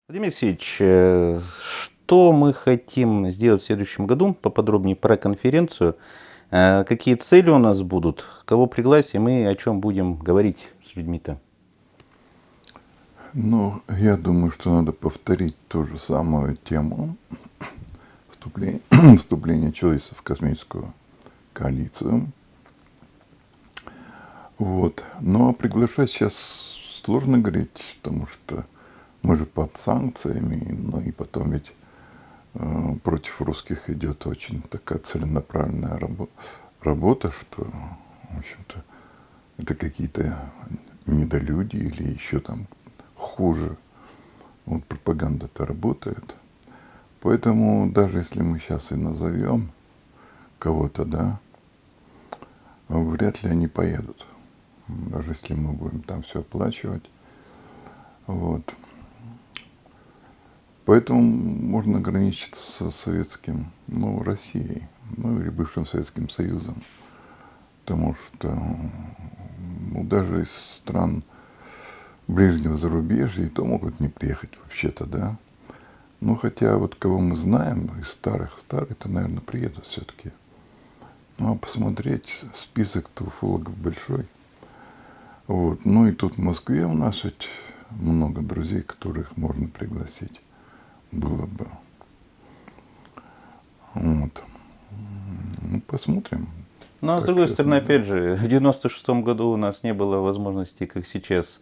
Владимир Алексеевич, что мы хотим сделать в следующем году? Поподробнее про конференцию. Какие цели у нас будут? Кого пригласим и о чем будем говорить с людьми-то? Ну, я думаю, что надо повторить ту же самую тему вступления, вступления человечества в космическую коалицию. Вот. Но приглашать сейчас сложно говорить, потому что мы же под санкциями, ну и потом ведь против русских идет очень такая целенаправленная работа, что, в общем-то, это какие-то недолюди или еще там хуже. Вот пропаганда-то работает. Поэтому даже если мы сейчас и назовем кого-то, да, вряд ли они поедут. Даже если мы будем там все оплачивать. Вот. Поэтому можно ограничиться советским, ну, Россией, ну, или бывшим Советским Союзом. Потому что ну, даже из стран ближнего зарубежья, и то могут не приехать вообще-то, да. Ну, хотя вот кого мы знаем из старых-то, наверное, приедут все-таки. Ну, а посмотреть список-то уфологов большой. Вот. Ну, и тут в Москве у нас ведь много друзей, которых можно пригласить было бы. Вот. Ну, посмотрим. Ну, а с Как другой это стороны, будет. опять же, в 96-м году у нас не было возможности, как сейчас,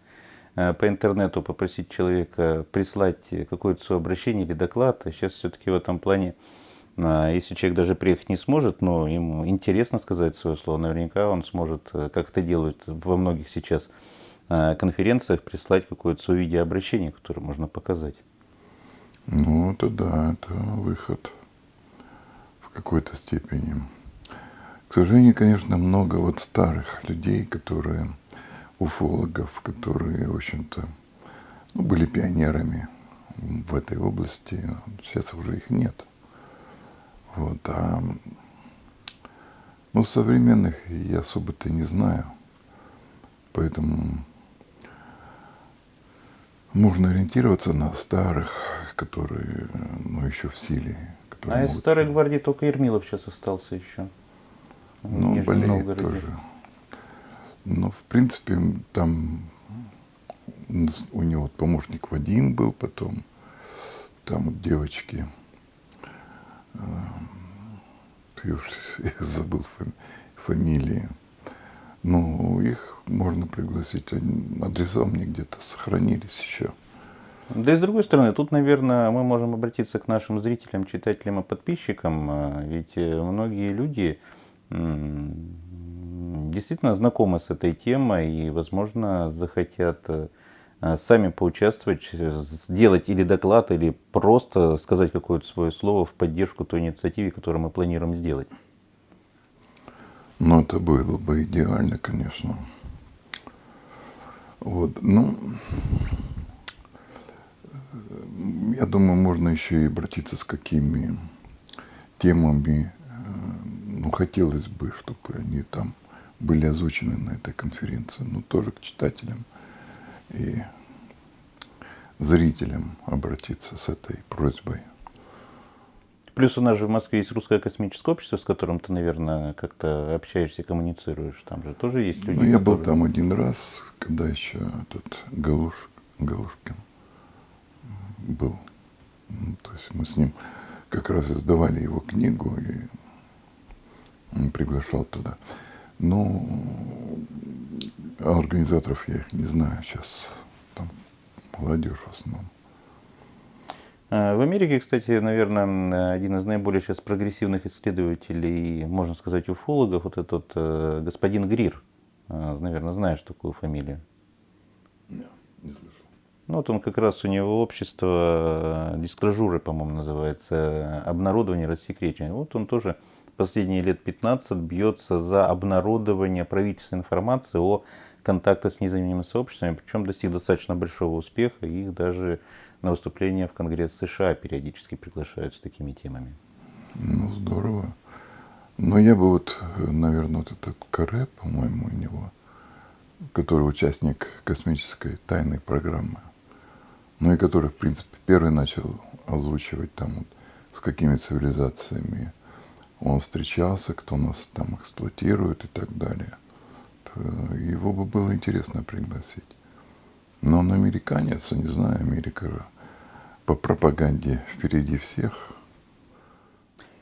по интернету попросить человека прислать какое-то свое обращение или доклад. А сейчас все-таки в этом плане, если человек даже приехать не сможет, но ему интересно сказать свое слово, наверняка он сможет, как это делают во многих сейчас конференциях, прислать какое-то свое видеообращение, которое можно показать. Ну, это да, это выход в какой-то степени. К сожалению, конечно, много вот старых людей, которые, уфологов, которые, в общем-то, ну, были пионерами в этой области. Сейчас уже их нет. Вот. А ну, современных я особо-то не знаю. Поэтому можно ориентироваться на старых, которые, ну, еще в силе, которые А из могут. старой гвардии только Ермилов сейчас остался еще в Ну, он Нижнем болеет Новгороде. тоже. Но, в принципе, там у него помощник Вадим был потом. Там вот девочки, ты уж я забыл фамилии. Ну, их можно пригласить. Адреса мне где-то сохранились еще. Да и с другой стороны, тут, наверное, мы можем обратиться к нашим зрителям, читателям и подписчикам, ведь многие люди действительно знакомы с этой темой и, возможно, захотят сами поучаствовать, сделать или доклад, или просто сказать какое-то свое слово в поддержку той инициативе, которую мы планируем сделать. Но это было бы идеально, конечно. Вот, ну, я думаю, можно еще и обратиться с какими темами, ну, хотелось бы, чтобы они там были озвучены на этой конференции, ну, тоже к читателям и зрителям обратиться с этой просьбой. Плюс у нас же в Москве есть русское космическое общество, с которым ты, наверное, как-то общаешься, коммуницируешь. Там же тоже есть Ну, люди, я был которые... там один раз, когда еще этот Галушкин был. Ну, то есть мы с ним как раз издавали его книгу, и он приглашал туда. Но организаторов я их не знаю сейчас. Там молодежь в основном. В Америке, кстати, наверное, один из наиболее сейчас прогрессивных исследователей, можно сказать, уфологов, вот этот господин Грир. Наверное, знаешь такую фамилию. Нет, не слышал. Ну, вот он как раз, у него общество, дискложуры, по-моему, называется, обнародование, рассекречивание. Вот он тоже последние лет 15 бьется за обнародование правительственной информации о контактах с независимыми сообществами, причем достиг достаточно большого успеха, и их даже на выступления в Конгресс США периодически приглашают с такими темами. Ну, здорово. Но я бы вот, наверное, вот этот Каре, по-моему, у него, который участник космической тайной программы, ну и который, в принципе, первый начал озвучивать там, вот, с какими цивилизациями он встречался, кто нас там эксплуатирует и так далее. Его бы было интересно пригласить. Но он американец, не знаю, Америка же по пропаганде впереди всех.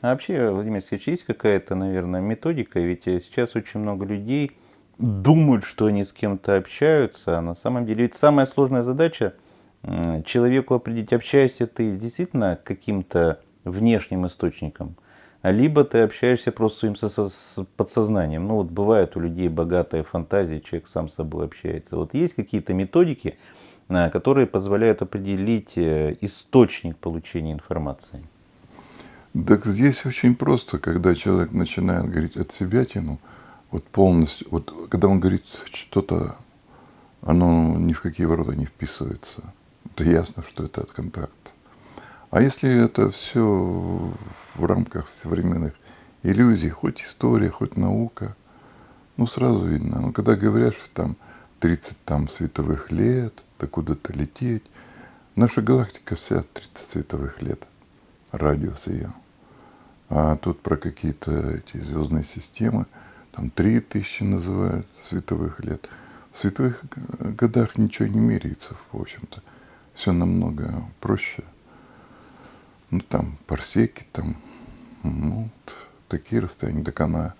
А вообще, Владимир Алексеевич, есть какая-то, наверное, методика? Ведь сейчас очень много людей думают, что они с кем-то общаются, а на самом деле ведь самая сложная задача человеку определить, общаешься ты действительно каким-то внешним источником, либо ты общаешься просто своим с подсознанием. Ну вот бывает у людей богатая фантазия, человек сам с собой общается. Вот есть какие-то методики, которые позволяют определить источник получения информации? Так здесь очень просто, когда человек начинает говорить от себятину, вот полностью, вот когда он говорит что-то, оно ни в какие ворота не вписывается. Это ясно, что это от контакта. А если это все в рамках современных иллюзий, хоть история, хоть наука, ну сразу видно. Ну, когда говорят, что там 30 там, световых лет, да куда-то лететь, наша галактика вся 30 световых лет, радиус ее. А тут про какие-то эти звездные системы, там 3000 называют световых лет. В световых годах ничего не меряется, в общем-то. Все намного проще. Ну, там парсеки, там, ну, такие расстояния. Так она,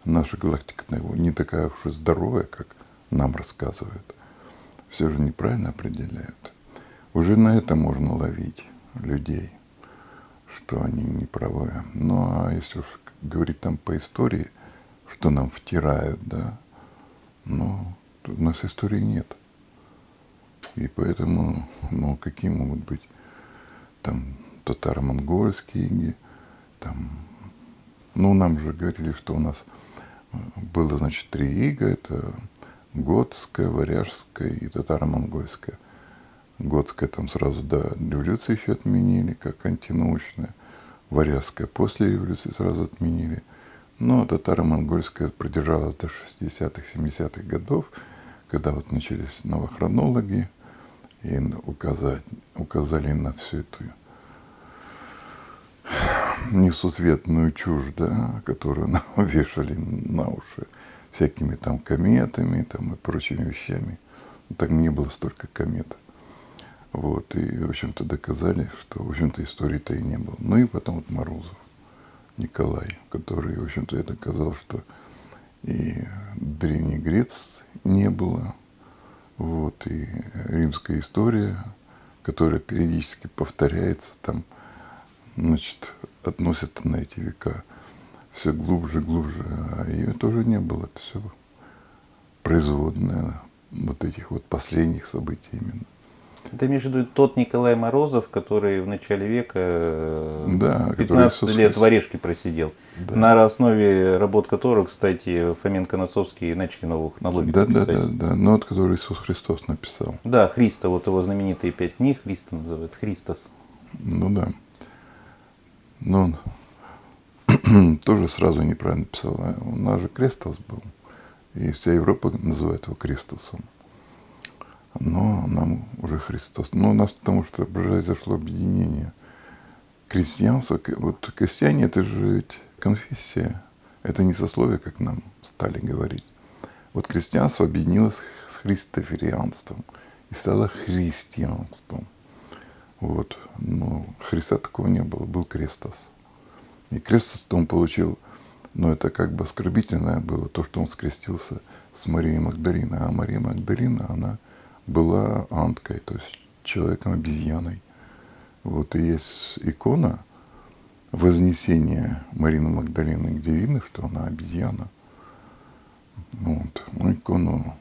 наша галактика не такая уж и здоровая, как нам рассказывают. Все же неправильно определяют. Уже на это можно ловить людей, что они не правы. Ну, а если уж говорить там по истории, что нам втирают, да, ну, у нас истории нет. И поэтому, ну, какие могут быть там татаро-монгольские иги, там, ну, нам же говорили, что у нас было, значит, 3 ига, это готская, варяжская и татаро-монгольская. Готская там сразу до революции еще отменили, как антинаучная. Варяжская после революции сразу отменили. Но татаро-монгольская продержалась до 60-х, 70-х годов, когда вот начались новохронологи и указали на всю эту несусветную чушь, да, которую нам вешали на уши всякими там кометами там, и прочими вещами. Так не было столько комет. Вот, и, в общем-то, доказали, что, в общем-то, истории-то и не было. Ну и потом вот Морозов Николай, который, в общем-то, доказал, что и Древней Греции не было, вот, и римская история, которая периодически повторяется, там, значит, относят на эти века все глубже, глубже, а ее тоже не было. Это все производное вот этих вот последних событий именно. Ты имеешь в виду тот Николай Морозов, который в начале века Да, который 15 Иисус лет в Христос. Орешке просидел, Да. на основе работ которых, кстати, Фоменко-Носовский начали новых налогов писать. Да. Но вот который Иисус Христос написал. Да, Христа, вот его знаменитые 5 книг, Христа называется, Христос. Ну да. Но он тоже сразу неправильно писал. У нас же Крестос был. И вся Европа называет его Крестосом. Но нам уже Христос. Но у нас потому что произошло объединение крестьянства. Вот крестьяне это же ведь конфессия. Это не сословие, как нам стали говорить. Вот крестьянство объединилось с христоферианством и стало христианством. Вот. Но Христа такого не было, был Крестос. И Крестос он получил, но это как бы оскорбительное было, то, что он скрестился с Марией Магдалиной. А Мария Магдалина, она была анткой, то есть человеком-обезьяной. Вот и есть икона Вознесения Марины Магдалины, где видно, что она обезьяна. Вот. Ну, икону,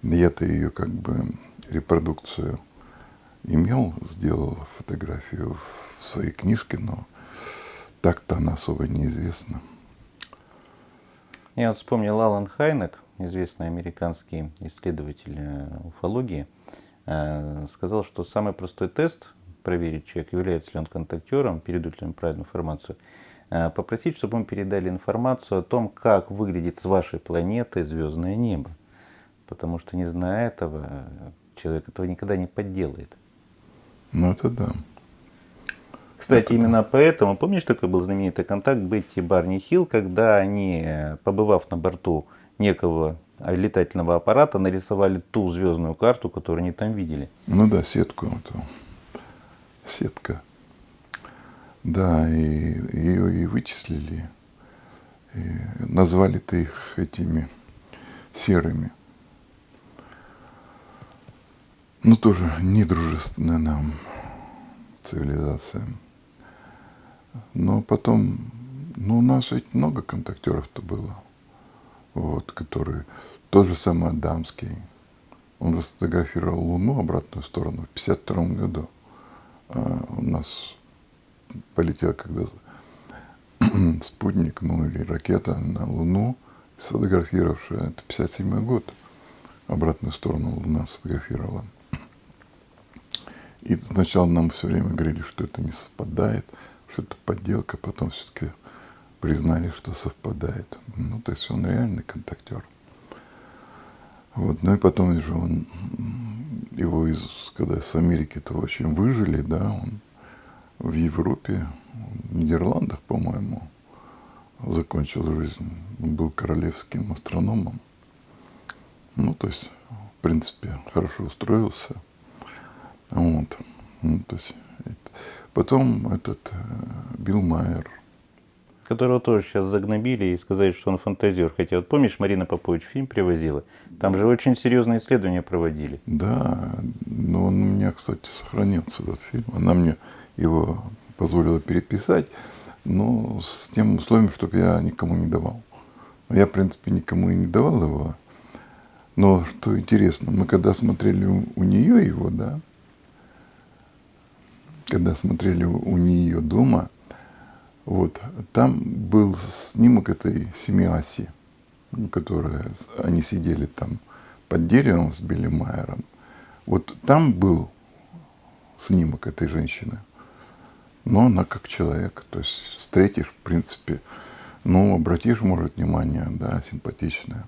я-то ее как бы репродукцию имел, сделал фотографию в своей книжке, но так-то она особо неизвестна. Я вот вспомнил Алан Хайнек, известный американский исследователь уфологии, сказал, что самый простой тест проверить человека, является ли он контактером, передает ли он правильную информацию, попросить, чтобы ему передали информацию о том, как выглядит с вашей планеты звездное небо. Потому что, не зная этого, человек этого никогда не подделает. Ну, это да. Кстати, именно поэтому, помнишь, такой был знаменитый контакт Бетти и Барни Хилл, когда они, побывав на борту некого летательного аппарата, нарисовали ту звездную карту, которую они там видели. Ну да, сетку эту. Сетка. Да, и ее и вычислили. И назвали-то их этими серыми. Ну, тоже недружественная нам цивилизация. Но потом, ну, у нас ведь много контактеров-то было, вот, которые, тот же самый Адамский, он сфотографировал Луну обратную сторону в 1952 году. А у нас полетел когда спутник, ну, или ракета на Луну, сфотографировавшая, это 1957 год, обратную сторону Луна сфотографировала. И сначала нам все время говорили, что это не совпадает, что это подделка, потом все-таки признали, что совпадает. Ну, то есть он реальный контактер. Вот. Ну и потом же он, его когда с Америки-то очень выжили, да, он в Европе, в Нидерландах, по-моему, закончил жизнь. Он был королевским астрономом. Ну, то есть, в принципе, хорошо устроился. Вот. Ну, то есть, потом этот Билл Майер. Которого тоже сейчас загнобили и сказали, что он фантазер. Хотя вот помнишь, Марина Попович фильм привозила? Там же очень серьезные исследования проводили. Да, но он у меня, кстати, сохранился, этот фильм. Она мне его позволила переписать, но с тем условием, чтобы я никому не давал. Я, в принципе, никому и не давал его. Но что интересно, мы когда смотрели у нее его, да, когда смотрели у нее дома, вот, там был снимок этой семьи Аси, которая, они сидели там под деревом с Билли Майером. Вот там был снимок этой женщины. Но она как человек, то есть встретишь, в принципе, ну, обратишь, может, внимание, да, симпатичная.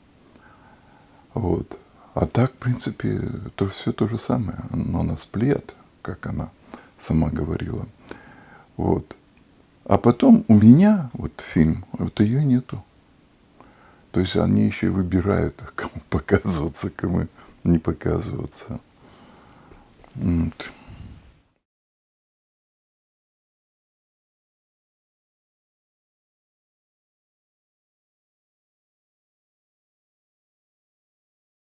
Вот. А так, в принципе, то все то же самое. Но она сплет, как она сама говорила. Вот. А потом у меня вот фильм, вот ее нету. То есть они еще и выбирают, кому показываться, кому не показываться. Вот.